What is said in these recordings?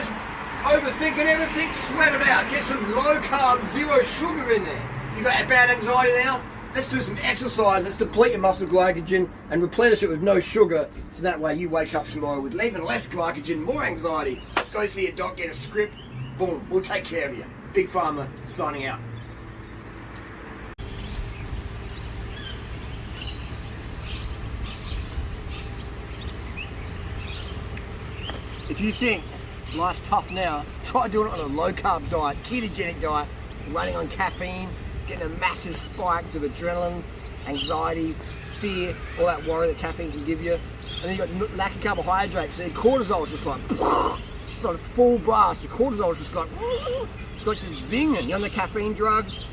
guys, overthinking everything, sweat it out. Get some low carb, zero sugar in there. You got that bad anxiety now? Let's do some exercise. Let's deplete your muscle glycogen and replenish it with no sugar, so that way you wake up tomorrow with even less glycogen, more anxiety. Go see your doc, get a script, boom, we'll take care of you. Big Pharma signing out. If you think life's tough now, try doing it on a low carb diet, ketogenic diet, running on caffeine, getting a massive spikes of adrenaline, anxiety, fear, all that worry that caffeine can give you. And then you've got lack of carbohydrates, so your cortisol is just like, it's like a full blast. Your cortisol is just like, it's got you zinging. You're on the caffeine drugs,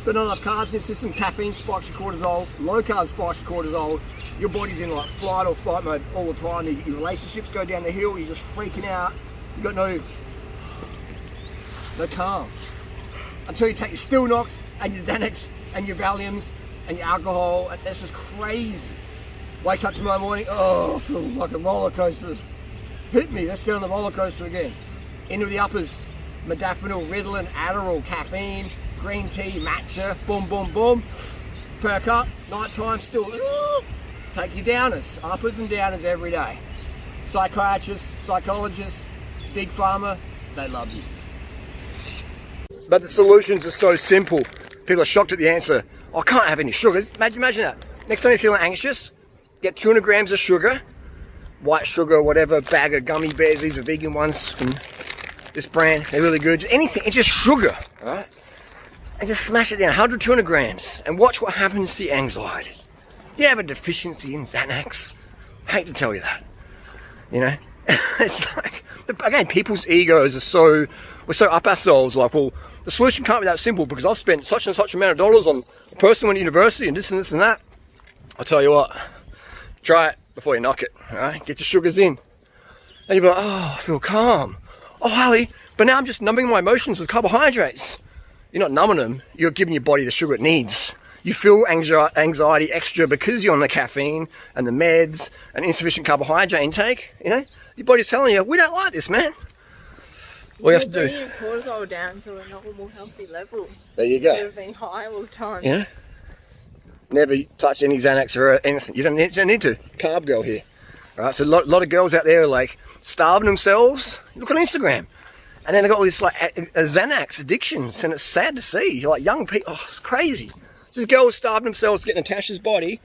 but not enough carbs in your system, caffeine spikes your cortisol, low carb spikes your cortisol. Your body's in like flight or fight mode all the time. Your relationships go down the hill, you're just freaking out. You got no calm. Until you take your Stilnox and your Xanax and your Valiums and your alcohol, and that's just crazy. Wake up tomorrow morning, oh, I feel like a roller coaster. Hit me, let's get on the roller coaster again. Into the uppers, modafinil, Ritalin, Adderall, caffeine, green tea, matcha, boom, boom, boom. Perk up, nighttime still, take your downers, uppers and downers every day. Psychiatrists, psychologists, Big Pharma, they love you. But the solutions are so simple. People are shocked at the answer. I can't have any sugar. Imagine that. Next time you're feeling anxious, get 200 grams of sugar, white sugar, whatever, bag of gummy bears. These are vegan ones from this brand. They're really good. Anything, it's just sugar, all right? And just smash it down, 100, 200 grams, and watch what happens to your anxiety. Do you have a deficiency in Xanax? I hate to tell you that. You know, it's like, again, people's egos are we're so up ourselves, like, well, the solution can't be that simple because I've spent such and such amount of dollars on a person went to university and this and this and that. I'll tell you what, try it before you knock it, all right? Get your sugars in. And you'll be like, oh, I feel calm. Oh, Harley, but now I'm just numbing my emotions with carbohydrates. You're not numbing them, you're giving your body the sugar it needs. You feel anxiety extra because you're on the caffeine and the meds and insufficient carbohydrate intake, you know? Your body's telling you, we don't like this, man. All you have to do. Bring your cortisol down to a normal, healthy level. There you go. Instead of being high all the time. Yeah. Never touch any Xanax or anything. You don't need to. Carb girl here. All right. So a lot of girls out there are like starving themselves. Look on Instagram, and then they got all this like Xanax addictions, and it's sad to see. You're like young people. Oh, it's crazy. This girl starving themselves to get Natasha's body,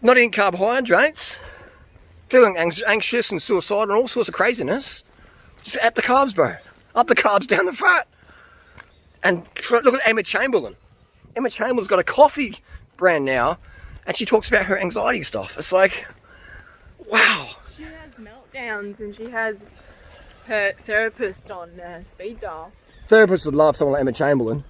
not eating carbohydrates, feeling anxious and suicidal and all sorts of craziness. Just up the carbs, bro. Up the carbs, down the fat. And look at Emma Chamberlain. Emma Chamberlain's got a coffee brand now, and she talks about her anxiety stuff. It's like, wow. She has meltdowns, and she has her therapist on speed dial. Therapists would love someone like Emma Chamberlain.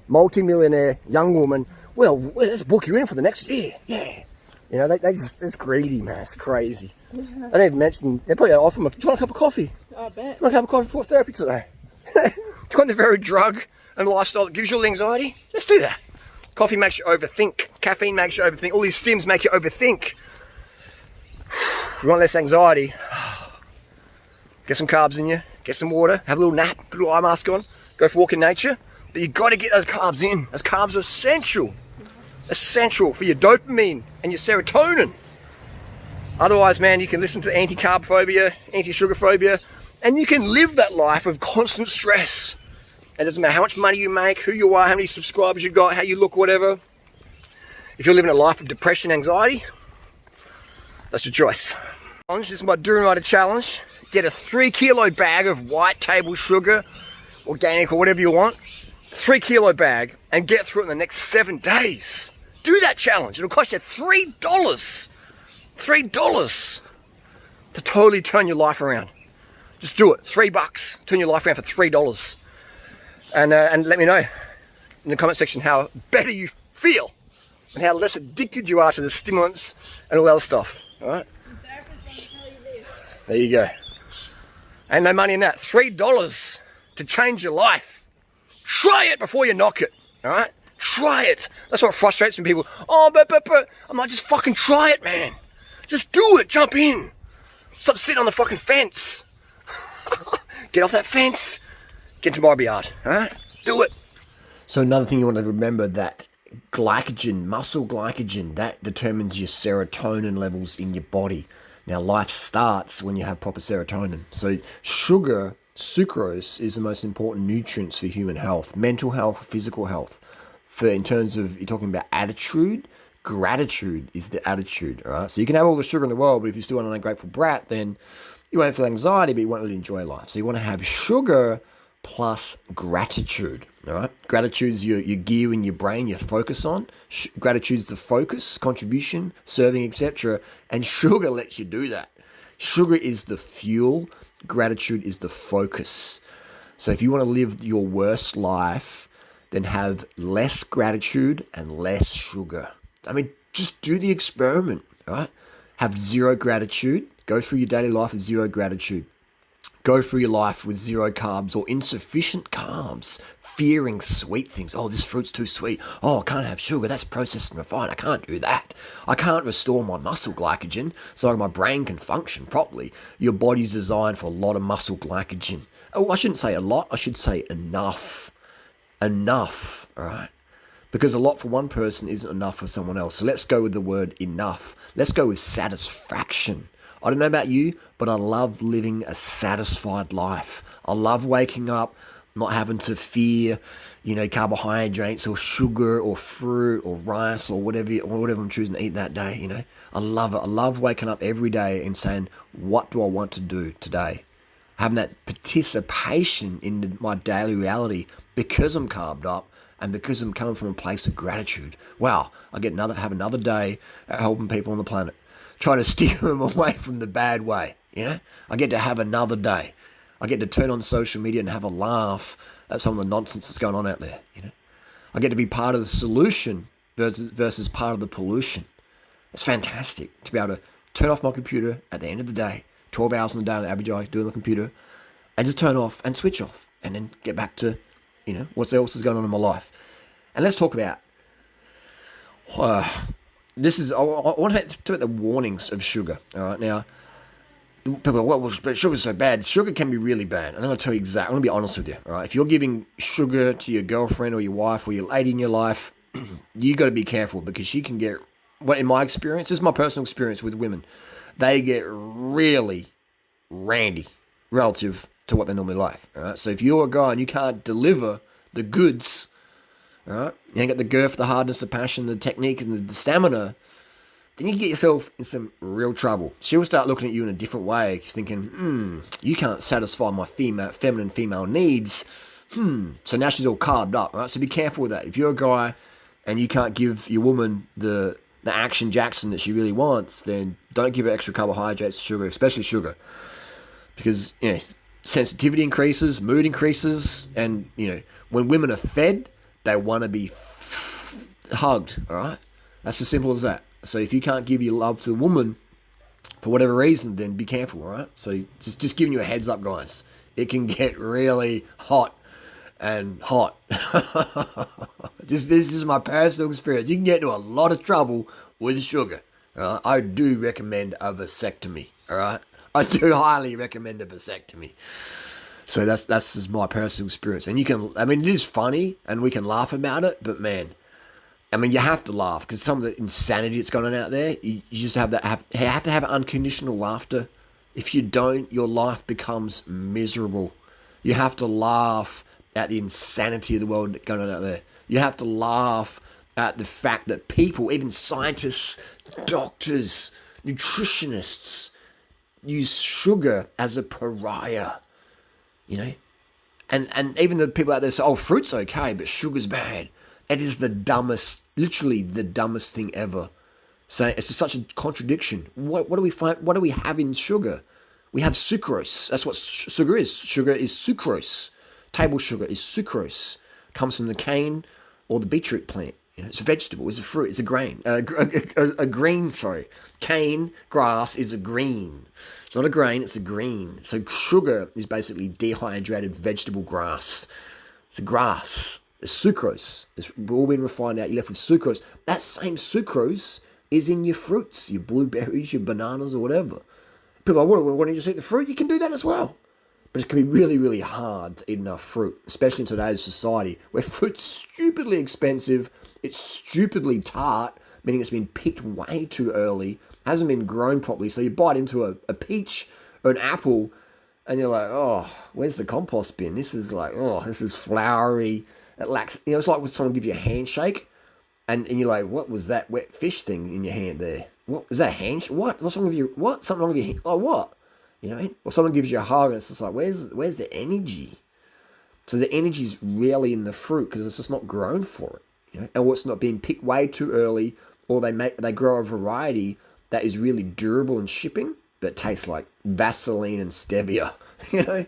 Multi-millionaire, young woman. Well, let's book you in for the next year. Yeah. You know, it's greedy, man. It's crazy. Yeah. They didn't even mention, they probably offer them, do you want a cup of coffee? I bet. Do you want a cup of coffee before therapy today? Do you want the very drug and lifestyle that gives you all the anxiety? Let's do that. Coffee makes you overthink. Caffeine makes you overthink. All these stims make you overthink. If you want less anxiety, get some carbs in you, get some water, have a little nap, put a little eye mask on, go for a walk in nature. But you got to get those carbs in. Those carbs are essential. Essential for your dopamine and your serotonin. Otherwise, man, you can listen to anti-carb phobia, anti-sugar phobia, and you can live that life of constant stress. It doesn't matter how much money you make, who you are, how many subscribers you got, how you look, whatever. If you're living a life of depression, anxiety, that's your choice. This is my Doorin' Rider challenge. Get a 3 kilo bag of white table sugar, organic or whatever you want. 3 kilo bag, and get through it in the next 7 days. Do that challenge. It'll cost you $3. $3 to totally turn your life around. Just do it. $3. Turn your life around for $3. And let me know in the comment section how better you feel and how less addicted you are to the stimulants and all that other stuff. All right? The therapist won't tell you this. There you go. Ain't no money in that. $3 to change your life. Try it before you knock it, all right? Try it. That's what frustrates me, people. Oh, but. I'm like, just fucking try it, man. Just do it. Jump in. Stop sitting on the fucking fence. Get off that fence. Get to my yard. All right? Do it. So another thing you want to remember that glycogen, muscle glycogen, that determines your serotonin levels in your body. Now, life starts when you have proper serotonin. So sugar, sucrose, is the most important nutrients for human health, mental health, physical health. In terms of, you're talking about attitude, gratitude is the attitude, all right? So you can have all the sugar in the world, but if you're still an ungrateful brat, then you won't feel anxiety, but you won't really enjoy life. So you want to have sugar plus gratitude, all right? Gratitude is your gear in your brain, your focus on. Gratitude is the focus, contribution, serving, etc. And sugar lets you do that. Sugar is the fuel. Gratitude is the focus. So if you want to live your worst life, then have less gratitude and less sugar. I mean, just do the experiment, all right? Have zero gratitude. Go through your daily life with zero gratitude. Go through your life with zero carbs or insufficient carbs, fearing sweet things. Oh, this fruit's too sweet. Oh, I can't have sugar. That's processed and refined. I can't do that. I can't restore my muscle glycogen so my brain can function properly. Your body's designed for a lot of muscle glycogen. Oh, I shouldn't say a lot. I should say enough. Enough, all right? Because a lot for one person isn't enough for someone else. So let's go with the word enough. Let's go with satisfaction. I don't know about you, but I love living a satisfied life. I love waking up, not having to fear, carbohydrates or sugar or fruit or rice or whatever I'm choosing to eat that day, I love it. I love waking up every day and saying, what do I want to do today? Having that participation in my daily reality because I'm carved up and because I'm coming from a place of gratitude. Wow, I have another day at helping people on the planet. Trying to steer them away from the bad way, I get to have another day. I get to turn on social media and have a laugh at some of the nonsense that's going on out there, I get to be part of the solution versus part of the pollution. It's fantastic to be able to turn off my computer at the end of the day, 12 hours in the day on the average I do on the computer, and just turn off and switch off and then get back to, what else is going on in my life. And let's talk about... I want to talk about the warnings of sugar. All right, now, people are, but sugar's so bad. Sugar can be really bad. And I'm going to tell you exactly. I'm going to be honest with you. All right, if you're giving sugar to your girlfriend or your wife or your lady in your life, you got to be careful because she can get. In my experience, this is my personal experience with women, they get really randy relative to what they normally like. All right, so if you're a guy and you can't deliver the goods. All right, you ain't got the girth, the hardness, the passion, the technique, and the stamina, then you get yourself in some real trouble. She'll start looking at you in a different way, thinking, you can't satisfy my feminine female needs. So now she's all carved up, right? So be careful with that. If you're a guy and you can't give your woman the action Jackson that she really wants, then don't give her extra carbohydrates, sugar, especially sugar. Because, sensitivity increases, mood increases, and, when women are fed, they want to be hugged, all right? That's as simple as that. So if you can't give your love to a woman for whatever reason, then be careful, all right? So just giving you a heads up, guys. It can get really hot and hot. This is my personal experience. You can get into a lot of trouble with sugar. I do recommend a vasectomy, all right? I do highly recommend a vasectomy. So that's just my personal experience. And it is funny and we can laugh about it, but man, you have to laugh because some of the insanity that's going on out there, you just have to have unconditional laughter. If you don't, your life becomes miserable. You have to laugh at the insanity of the world going on out there. You have to laugh at the fact that people, even scientists, doctors, nutritionists, use sugar as a pariah. And even the people out there say, oh, fruit's okay, but sugar's bad. It is literally the dumbest thing ever. So it's just such a contradiction. What do we find? What do we have in sugar? We have sucrose. That's what sugar is. Sugar is sucrose. Table sugar is sucrose. Comes from the cane or the beetroot plant. It's a vegetable. It's a fruit. It's a grain. A green, sorry. Cane, grass is a green. It's not a grain, it's a green. So sugar is basically dehydrated vegetable grass. It's a grass. It's sucrose. It's all been refined out. You're left with sucrose. That same sucrose is in your fruits, your blueberries, your bananas, or whatever. People are like, why don't you just eat the fruit? You can do that as well. But it can be really, really hard to eat enough fruit, especially in today's society where fruit's stupidly expensive, it's stupidly tart, meaning it's been picked way too early, hasn't been grown properly. So you bite into a peach or an apple and you're like, oh, where's the compost bin? This is like, oh, this is flowery. It lacks, it's like when someone gives you a handshake and you're like, what was that wet fish thing in your hand there? What is that a handshake? What? What's wrong with you? What? Something wrong with your hand? Oh, what? You know what I mean? Or someone gives you a hug and it's just like, where's the energy? So the energy's rarely in the fruit because it's just not grown for it. You know? Or it's not being picked way too early, or they grow a variety that is really durable in shipping, but tastes like Vaseline and stevia. You know?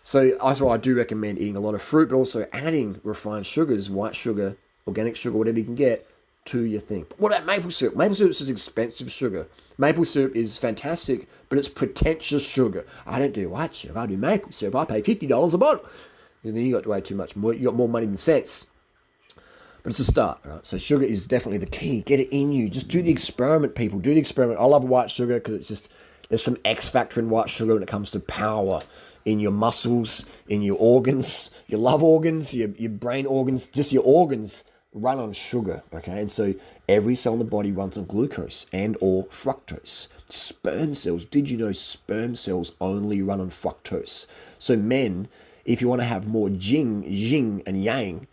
So that's why I do recommend eating a lot of fruit, but also adding refined sugars, white sugar, organic sugar, whatever you can get, to your thing. What about maple syrup? Maple syrup is expensive sugar. Maple syrup is fantastic, but it's pretentious sugar. I don't do white syrup. I do maple syrup. I pay $50 a bottle. And then you got way too much more. You got more money than sense. But it's a start, right? So sugar is definitely the key. Get it in you. Just do the experiment, people. Do the experiment. I love white sugar because it's just, there's some X factor in white sugar when it comes to power in your muscles, in your organs, your love organs, your brain organs, just your organs run on sugar, okay? And so every cell in the body runs on glucose and or fructose. Sperm cells, did you know sperm cells only run on fructose? So men, if you want to have more yin and yang,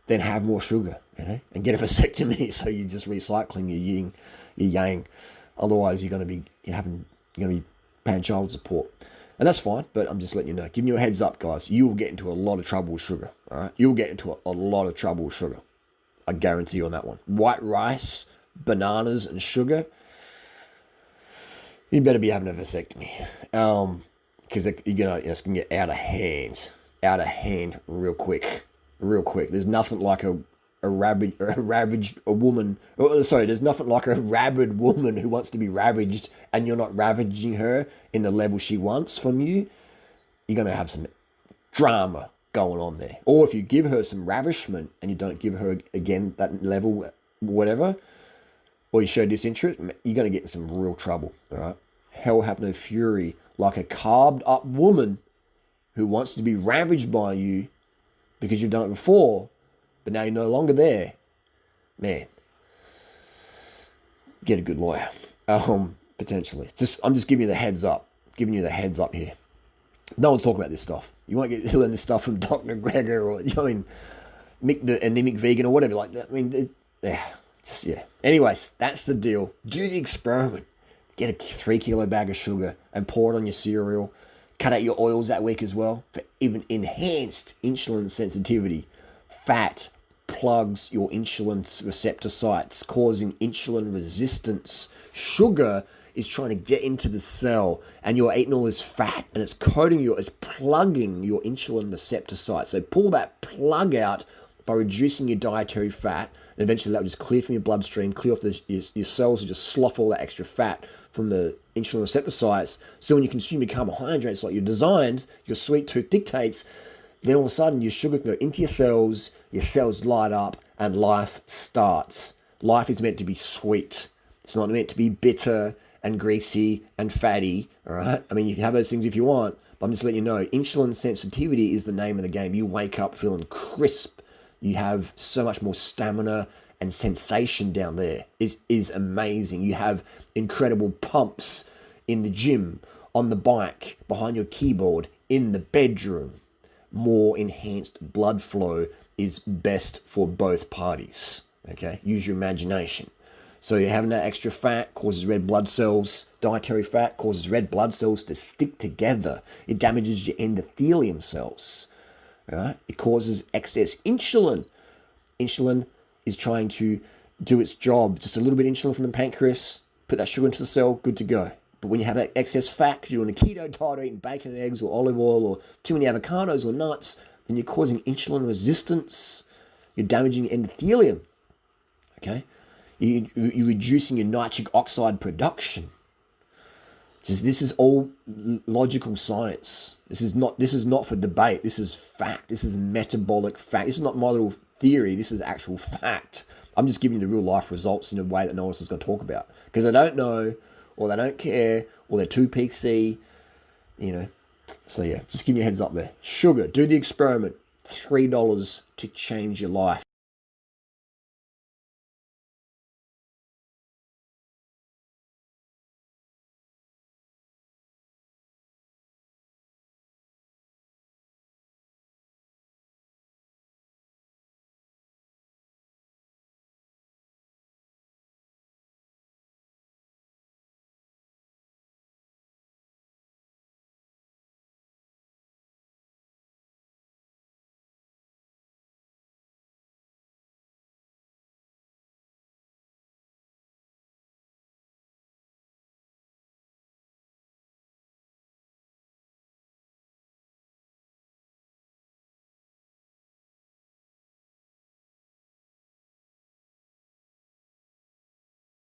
then have more sugar, you know, and get a vasectomy so you're just recycling your yin, your yang. Otherwise, you're going to be paying child support. And that's fine, but I'm just letting you know, giving you a heads up, guys. You will get into a lot of trouble with sugar, all right? You'll get into a lot of trouble with sugar. I guarantee you on that one. White rice, bananas, and sugar. You better be having a vasectomy, because it's gonna get out of hand real quick. There's nothing like a woman. There's nothing like a rabid woman who wants to be ravaged, and you're not ravaging her in the level she wants from you. You're gonna have some drama going on there. Or if you give her some ravishment and you don't give her again that level, whatever, or you show disinterest, you're going to get in some real trouble. All right. Hell have no fury like a carved up woman who wants to be ravaged by you because you've done it before, but now you're no longer there. Man, get a good lawyer. Potentially. I'm just giving you the heads up. Giving you the heads up here. No one's talking about this stuff. You won't get to learn this stuff from Dr. Greger or, Mick the anemic vegan or whatever like that. I mean, yeah. Anyways, that's the deal. Do the experiment. Get a 3 kilo bag of sugar and pour it on your cereal. Cut out your oils that week as well for even enhanced insulin sensitivity. Fat plugs your insulin receptor sites, causing insulin resistance. Sugar is trying to get into the cell, and you're eating all this fat, and it's it's plugging your insulin receptor sites. So pull that plug out by reducing your dietary fat, and eventually that will just clear from your bloodstream, clear off your cells, and just slough all that extra fat from the insulin receptor sites. So when you consume your carbohydrates like you're designed, your sweet tooth dictates, then all of a sudden your sugar can go into your cells light up, and life starts. Life is meant to be sweet. It's not meant to be bitter and greasy and fatty, all right? I mean, you can have those things if you want, but I'm just letting you know, insulin sensitivity is the name of the game. You wake up feeling crisp. You have so much more stamina and sensation down there. It is amazing. You have incredible pumps in the gym, on the bike, behind your keyboard, in the bedroom. More enhanced blood flow is best for both parties, okay? Use your imagination. So you're having that extra fat causes red blood cells. Dietary fat causes red blood cells to stick together. It damages your endothelium cells. Right? It causes excess insulin. Insulin is trying to do its job. Just a little bit of insulin from the pancreas, put that sugar into the cell, good to go. But when you have that excess fat, because you're on a keto diet, eating bacon and eggs or olive oil or too many avocados or nuts, then you're causing insulin resistance. You're damaging your endothelium. Okay? You're reducing your nitric oxide production. This is all logical science. This is not for debate. This is fact. This is metabolic fact. This is not my little theory. This is actual fact. I'm just giving you the real life results in a way that no one else is going to talk about. Because they don't know, or they don't care, or they're too PC, So yeah, just give you a heads up there. Sugar, do the experiment. $3 to change your life.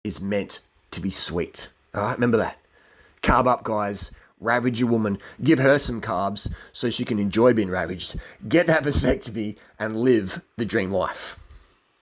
Is meant to be sweet. All right, remember that. Carb up, guys. Ravage your woman. Give her some carbs so she can enjoy being ravaged. Get that vasectomy and live the dream life.